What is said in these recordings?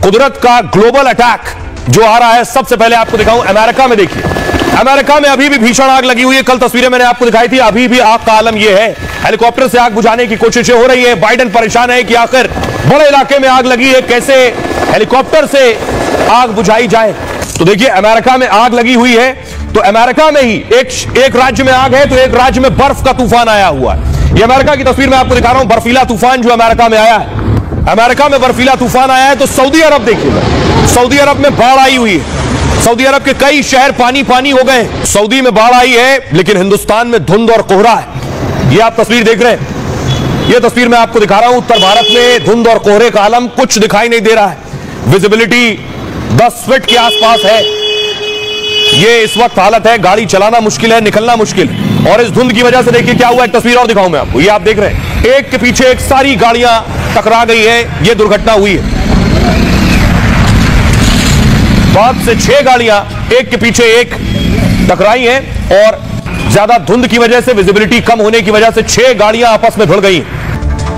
कुदरत का global attack जो आ रहा है, सबसे पहले आपको दिखाऊं अमेरिका में। देखिए अमेरिका में अभी भी भीषण आग लगी हुई है। कल तस्वीरें मैंने आपको दिखाई थी, अभी भी आग का आलम यह है। हेलीकॉप्टर से आग बुझाने की कोशिशें हो रही है। बाइडेन परेशान है कि आखिर बड़े इलाके में आग लगी है, कैसे हेलीकॉप्टर से आग बुझाई जाए। तो देखिए अमेरिका में आग लगी हुई है, तो अमेरिका में ही एक राज्य में आग है, तो एक राज्य में बर्फ का तूफान आया हुआ है। ये अमेरिका की तस्वीर मैं आपको दिखा रहा हूं, बर्फीला तूफान जो अमेरिका में आया है। अमेरिका में बर्फीला तूफान आया है। तो सऊदी अरब देखिएगा, सऊदी अरब में बाढ़ आई हुई है। सऊदी अरब के कई शहर पानी पानी हो गए। सऊदी में बाढ़ आई है, लेकिन हिंदुस्तान में धुंध और कोहरा है। ये आप तस्वीर देख रहे हैं, ये तस्वीर मैं आपको दिखा रहा हूं। उत्तर भारत में धुंध और कोहरे का आलम, कुछ दिखाई नहीं दे रहा है। विजिबिलिटी 10 फीट के आसपास है। ये इस वक्त हालत है, गाड़ी चलाना मुश्किल है, निकलना मुश्किल है। और इस धुंध की वजह से देखिए क्या हुआ। एक तस्वीर और दिखाऊं मैं आपको, ये आप देख रहे हैं, एक के पीछे एक सारी गाड़ियां टकरा गई है। ये दुर्घटना हुई है। 5 से 6 गाड़ियां एक के पीछे एक टकराई हैं और ज्यादा धुंध की वजह से, विजिबिलिटी कम होने की वजह से 6 गाड़ियां आपस में भिड़ गई।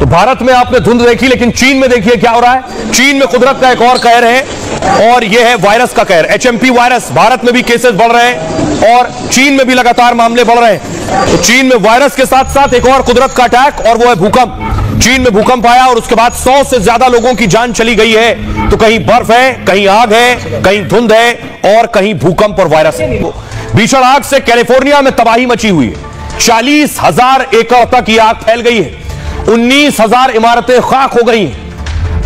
तो भारत में आपने धुंध देखी, लेकिन चीन में देखिए क्या हो रहा है। चीन में कुदरत का एक और कहर है, और यह है वायरस का कहर। HMP वायरस, भारत में भी केसेस बढ़ रहे हैं और चीन में भी लगातार मामले बढ़ रहे हैं। तो चीन में वायरस के साथ साथ एक और कुदरत का अटैक, और वो है भूकंप। चीन में भूकंप आया और उसके बाद 100 से ज्यादा लोगों की जान चली गई है। तो कहीं बर्फ है, कहीं आग है, कहीं धुंध है और कहीं भूकंप और वायरस है। भीषण आग से कैलिफोर्निया में तबाही मची हुई है। 40,000 एकड़ तक ये आग फैल गई है। 19,000 इमारतें खाक हो गई हैं।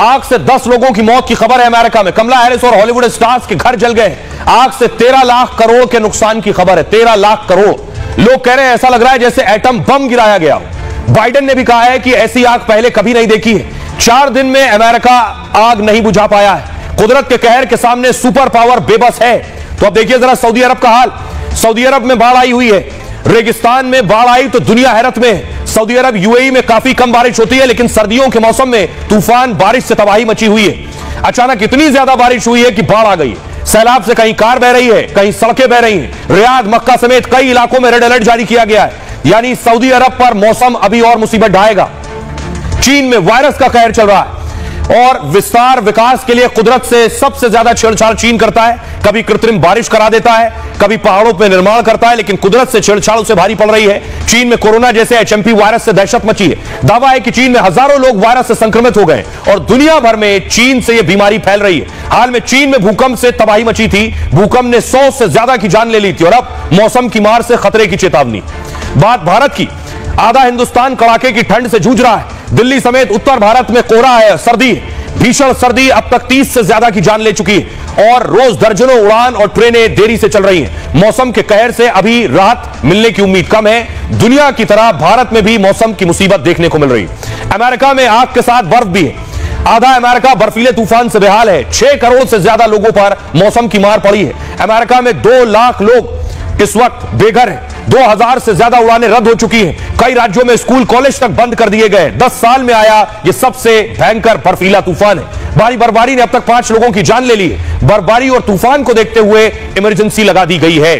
आग से 10 लोगों की मौत की खबर है अमेरिका में। कमला हैरिस और हॉलीवुड स्टार्स के घर जल गए। आग से 13 लाख करोड़ के नुकसान की खबर है। 13 लाख करोड़। लोग कह रहे हैं ऐसा लग रहा है जैसे एटम बम गिराया गया। बाइडेन ने भी कहा है कि ऐसी आग पहले कभी नहीं देखी है। 4 दिन में अमेरिका आग नहीं बुझा पाया है। कुदरत के कहर के सामने सुपर पावर बेबस है। तो अब देखिए जरा सऊदी अरब का हाल। सऊदी अरब में बाढ़ आई हुई है। रेगिस्तान में बाढ़ आई तो दुनिया हैरत में है। सऊदी अरब UAE में काफी कम बारिश होती है, लेकिन सर्दियों के मौसम में तूफान बारिश से तबाही मची हुई है। अचानक इतनी ज्यादा बारिश हुई है कि बाढ़ आ गई। सैलाब से कहीं कार बह रही है, कहीं सड़कें बह रही हैं। रियाद, मक्का समेत कई इलाकों में रेड अलर्ट जारी किया गया है। यानी सऊदी अरब पर मौसम अभी और मुसीबत ढाएगा। चीन में वायरस का कहर चल रहा है और विस्तार विकास के लिए कुदरत से सबसे ज्यादा छेड़छाड़ चीन करता है। कभी कृत्रिम बारिश करा देता है, कभी पहाड़ों पर निर्माण करता है, लेकिन कुदरत से छेड़छाड़ उसे भारी पड़ रही है। चीन में कोरोना जैसे HMP वायरस से दहशत मची है। दावा है कि चीन में हजारों लोग वायरस से संक्रमित हो गए और दुनिया भर में चीन से यह बीमारी फैल रही है। हाल में चीन में भूकंप से तबाही मची थी। भूकंप ने 100 से ज्यादा की जान ले ली थी और अब मौसम की मार से खतरे की चेतावनी। बात भारत की। आधा हिंदुस्तान कड़ाके की ठंड से जूझ रहा है। दिल्ली समेत उत्तर भारत में कोहरा है, सर्दी, भीषण सर्दी अब तक 30 से ज्यादा की जान ले चुकी है और रोज दर्जनों उड़ान और ट्रेनें देरी से चल रही हैं। मौसम के कहर से अभी राहत मिलने की उम्मीद कम है। दुनिया की तरह भारत में भी मौसम की मुसीबत देखने को मिल रही है। अमेरिका में आग के साथ बर्फ भी है। आधा अमेरिका बर्फीले तूफान से बेहाल है। 6 करोड़ से ज्यादा लोगों पर मौसम की मार पड़ी है। अमेरिका में 2 लाख लोग इस वक्त बेघर है। 2000 से ज्यादा उड़ानें रद्द हो चुकी हैं। कई राज्यों में स्कूल कॉलेज तक बंद कर दिए गए। 10 साल में आया यह सबसे भयंकर बर्फीला तूफान है। भारी बर्फबारी ने अब तक 5 लोगों की जान ले ली है। बर्फबारी और तूफान को देखते हुए इमरजेंसी लगा दी गई है।